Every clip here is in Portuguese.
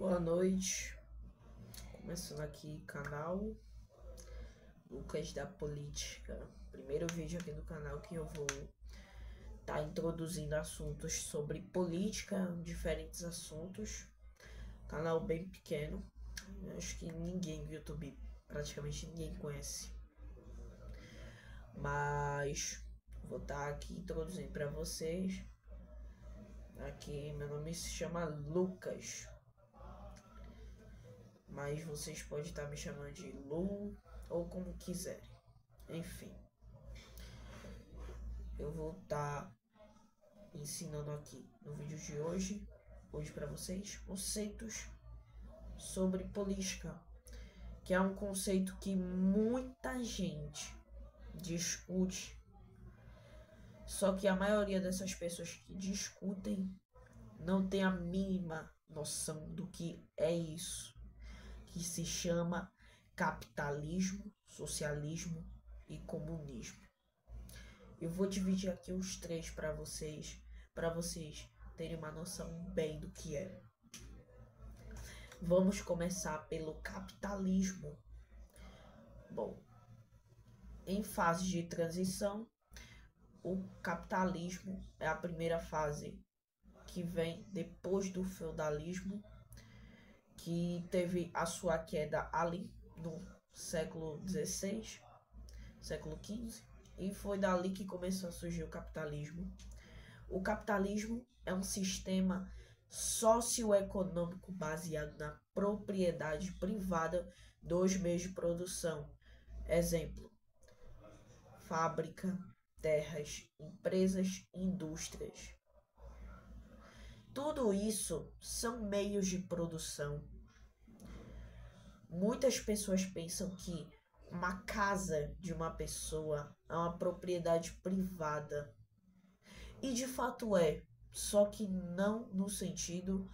Boa noite, começando aqui canal Lucas da Política. Primeiro vídeo aqui do canal que eu vou estar introduzindo assuntos sobre política, diferentes assuntos. Canal bem pequeno, acho que ninguém no YouTube, praticamente ninguém conhece. Mas vou estar aqui introduzindo para vocês. Aqui meu nome se chama Lucas, mas vocês podem estar me chamando de Lu ou como quiserem. Enfim, eu vou estar ensinando aqui no vídeo de hoje para vocês, conceitos sobre política, que é um conceito que muita gente discute, só que a maioria dessas pessoas que discutem não tem a mínima noção do que é isso, que se chama capitalismo, socialismo e comunismo. Eu vou dividir aqui os três para vocês terem uma noção bem do que é. Vamos começar pelo capitalismo. Bom, em fase de transição, o capitalismo é a primeira fase que vem depois do feudalismo, que teve a sua queda ali no século XVI, século XV, e foi dali que começou a surgir o capitalismo. O capitalismo é um sistema socioeconômico baseado na propriedade privada dos meios de produção. Exemplo: fábrica, terras, empresas, indústrias. Tudo isso são meios de produção. Muitas pessoas pensam que uma casa de uma pessoa é uma propriedade privada. E de fato é, só que não no sentido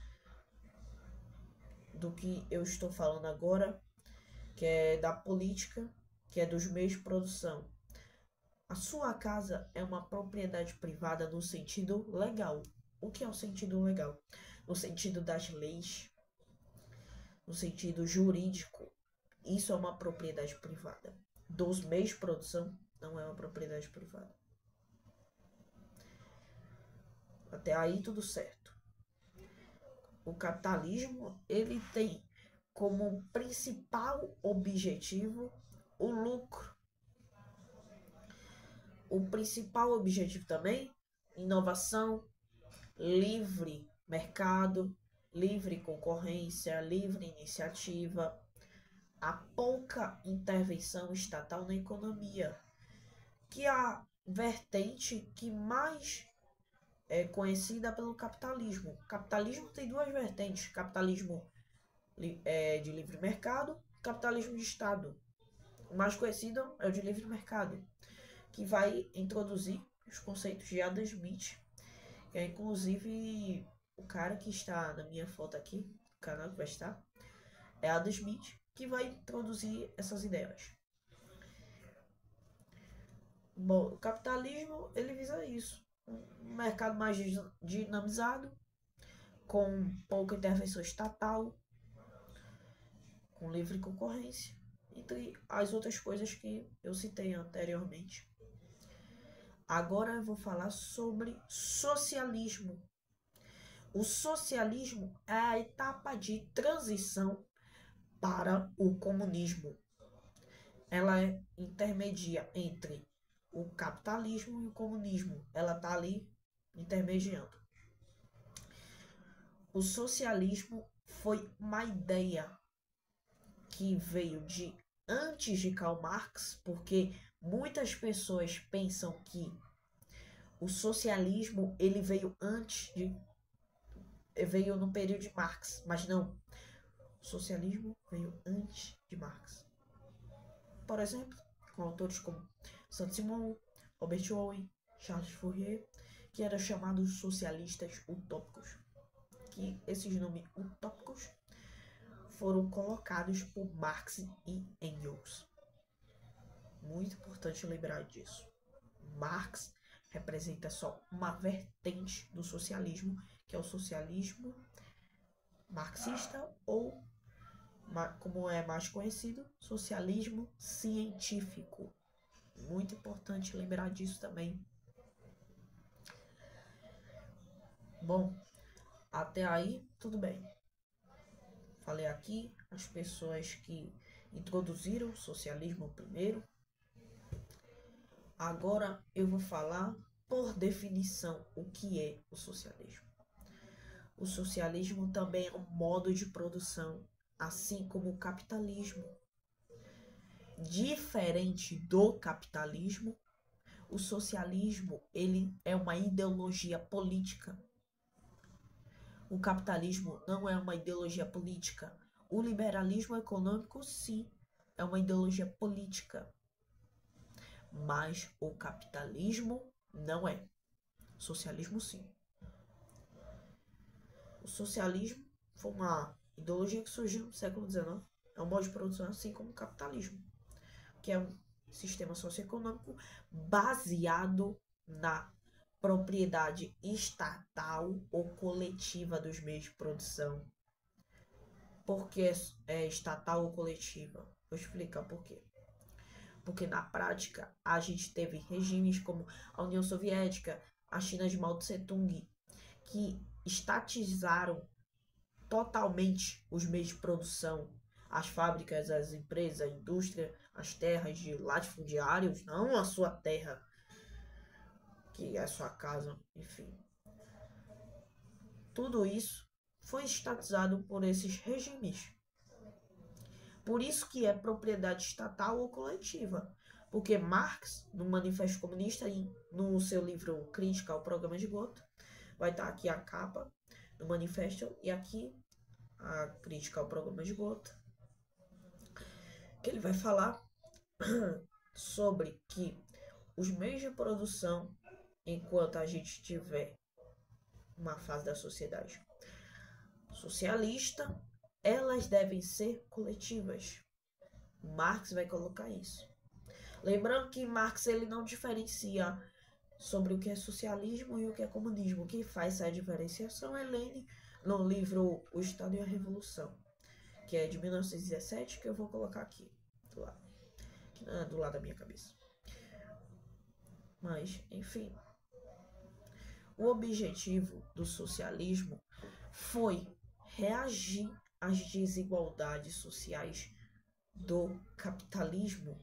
do que eu estou falando agora, que é da política, que é dos meios de produção. A sua casa é uma propriedade privada no sentido legal. O que é o sentido legal? No sentido das leis, no sentido jurídico. Isso é uma propriedade privada. Dos meios de produção, não é uma propriedade privada. Até aí tudo certo. O capitalismo, ele tem como principal objetivo o lucro. O principal objetivo também, inovação, livre mercado, livre concorrência, livre iniciativa, a pouca intervenção estatal na economia, que é a vertente que mais é conhecida pelo capitalismo. O capitalismo tem duas vertentes: capitalismo de livre mercado, capitalismo de Estado. O mais conhecido é o de livre mercado, que vai introduzir os conceitos de Adam Smith, que é inclusive o cara que está na minha foto aqui, o canal que vai estar, é Adam Smith, que vai introduzir essas ideias. Bom, o capitalismo, ele visa isso: um mercado mais dinamizado, com pouca intervenção estatal, com livre concorrência, entre as outras coisas que eu citei anteriormente. Agora eu vou falar sobre socialismo. O socialismo é a etapa de transição para o comunismo. Ela é intermedia entre o capitalismo e o comunismo. Ela está ali intermediando. O socialismo foi uma ideia que veio de antes de Karl Marx, porque muitas pessoas pensam que o socialismo ele veio no período de Marx, mas não. O socialismo veio antes de Marx. Por exemplo, com autores como Saint-Simon, Robert Owen, Charles Fourier, que eram chamados socialistas utópicos. Que esses nomes utópicos foram colocados por Marx e Engels. Muito importante lembrar disso. Marx representa só uma vertente do socialismo, que é o socialismo marxista ou, como é mais conhecido, socialismo científico. Muito importante lembrar disso também. Bom, até aí, tudo bem. Falei aqui as pessoas que introduziram o socialismo primeiro. Agora eu vou falar, por definição, o que é o socialismo. O socialismo também é um modo de produção, assim como o capitalismo. Diferente do capitalismo, o socialismo ele é uma ideologia política. O capitalismo não é uma ideologia política. O liberalismo econômico, sim, é uma ideologia política. Mas o capitalismo não é. O socialismo, sim. O socialismo foi uma ideologia que surgiu no século XIX. É um modo de produção assim como o capitalismo, que é um sistema socioeconômico baseado na propriedade estatal ou coletiva dos meios de produção. Por que é estatal ou coletiva? Vou explicar por quê. Porque na prática a gente teve regimes como a União Soviética, a China de Mao Tse-tung, que estatizaram totalmente os meios de produção, as fábricas, as empresas, a indústria, as terras de latifundiários, não a sua terra, que é a sua casa, enfim. Tudo isso foi estatizado por esses regimes. Por isso que é propriedade estatal ou coletiva. Porque Marx, no Manifesto Comunista, no seu livro Crítica ao Programa de Esgoto, vai estar aqui a capa do manifesto e aqui a crítica ao programa de esgoto, que ele vai falar sobre que os meios de produção, enquanto a gente tiver uma fase da sociedade socialista, elas devem ser coletivas. Marx vai colocar isso. Lembrando que Marx ele não diferencia sobre o que é socialismo e o que é comunismo. Quem faz essa diferenciação é Lenin no livro O Estado e a Revolução, que é de 1917, que eu vou colocar aqui do lado da minha cabeça. Mas, enfim, o objetivo do socialismo foi reagir às desigualdades sociais do capitalismo,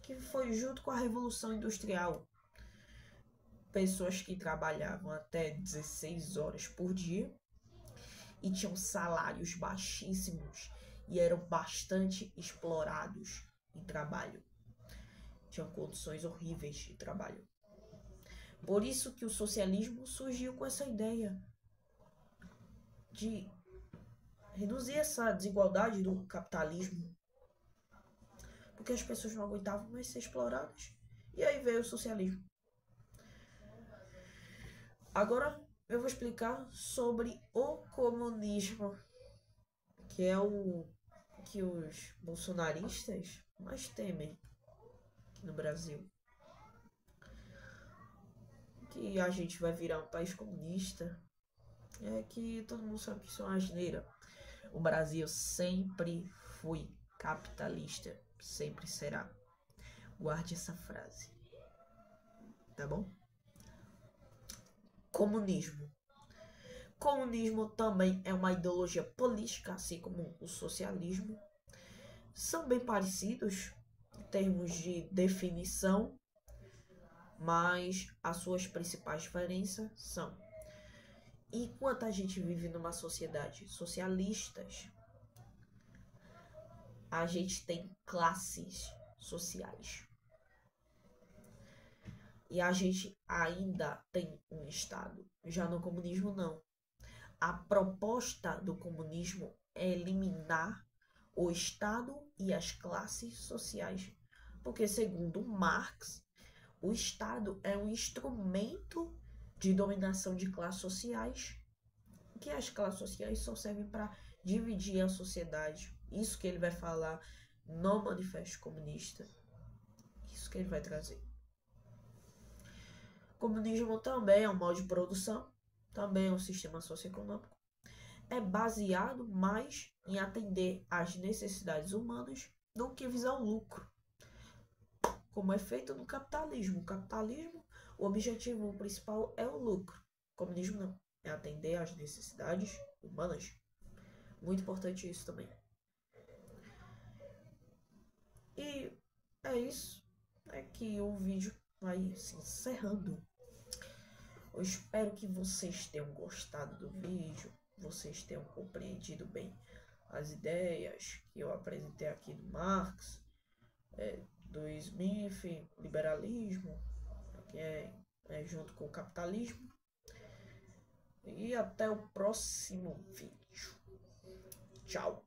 que foi junto com a Revolução Industrial. Pessoas que trabalhavam até 16 horas por dia e tinham salários baixíssimos e eram bastante explorados em trabalho. Tinham condições horríveis de trabalho. Por isso que o socialismo surgiu com essa ideia de reduzir essa desigualdade do capitalismo, porque as pessoas não aguentavam mais ser exploradas. E aí veio o socialismo. Agora eu vou explicar sobre o comunismo, que é o que os bolsonaristas mais temem aqui no Brasil. Que a gente vai virar um país comunista. É que todo mundo sabe que isso é uma asneira. O Brasil sempre foi capitalista. Sempre será. Guarde essa frase. Tá bom? Comunismo. Comunismo também é uma ideologia política, assim como o socialismo. São bem parecidos em termos de definição, mas as suas principais diferenças são: enquanto a gente vive numa sociedade socialistas, a gente tem classes sociais. E a gente ainda tem um Estado. Já no comunismo, não. A proposta do comunismo é eliminar o Estado e as classes sociais. Porque, segundo Marx, o Estado é um instrumento de dominação de classes sociais, que as classes sociais só servem para dividir a sociedade. Isso que ele vai falar no Manifesto Comunista. Isso que ele vai trazer. O comunismo também é um modo de produção, também é um sistema socioeconômico. é baseado mais em atender às necessidades humanas do que visar o lucro, como é feito no capitalismo. O capitalismo, o objetivo principal é o lucro. O comunismo não, é atender às necessidades humanas. Muito importante isso também. E é isso. É que o vídeo vai se encerrando. Eu espero que vocês tenham gostado do vídeo, vocês tenham compreendido bem as ideias que eu apresentei aqui do Marx, do Smith, liberalismo, que é junto com o capitalismo. E até o próximo vídeo. Tchau.